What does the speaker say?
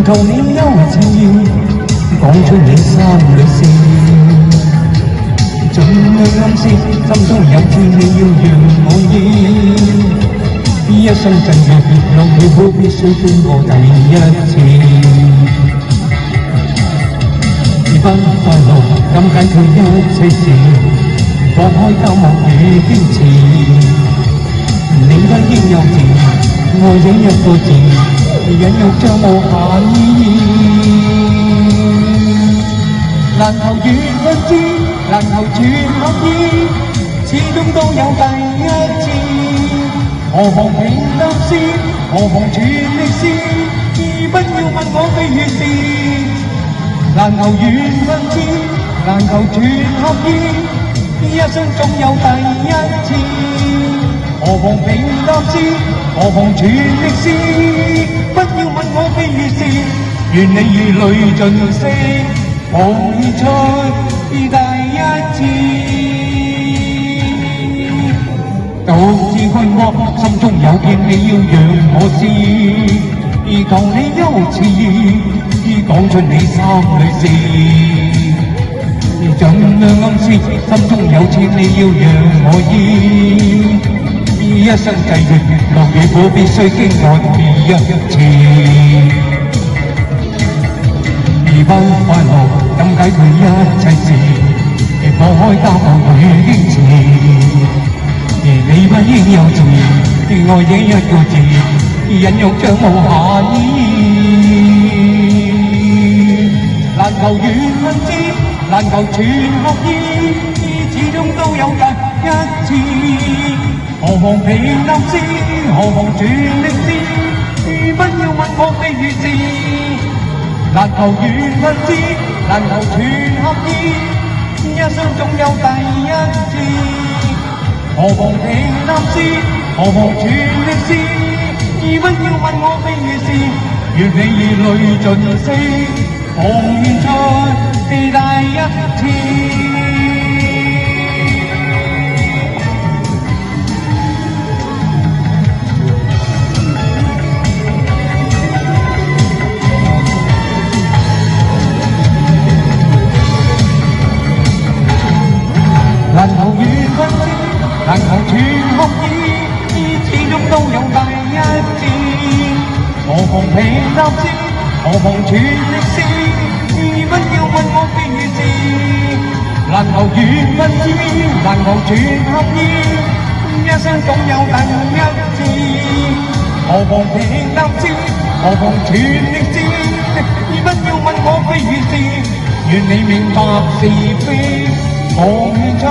求你優次，講出你心裏事，盡量暗示心中有次你要讓我意，一生際遇別落了苦，必須經過第一次。不快樂，怎解決一切事？放開緘默與堅持，你不應幼稚，愛這一個字，隱喻着無限意義。難求緣分知，難求全合意，始終都有第一次。何妨平淡先，何妨全力試，不要問我非與是。難求緣分知，難求全合意，一生總有第一次。何妨平淡先，何妨全力試，不要問我非與是。願你如淚盡瀉，彷出第一次。獨自困惑，心中有見你要讓我知，求你優次，講出你心裏事，盡量暗示心中有次你要讓我意，一生際遇樂與苦必須經過第一次。而不快樂怎解決一切事？放開緘默與堅持，而你不應幼稚，愛這一個字，隱喻着無限意義。難求緣分知，難求全合意，始終都有第一次。何妨平淡先，何妨全力試，不要問我非與是。難求緣分知，難求全合意，一生總有第一次。何妨平淡先，何妨全力試，不要問我非與是。願你如淚盡瀉，彷出第一次。難求緣分知，難求全合意，始終都有第一次。何妨平淡先，何妨全力試，不要問我非與是。難求緣分知，難求全合意，一生總有第一次。何妨平淡先，何妨全力試，不要問我非與是。願你明白是非，彷出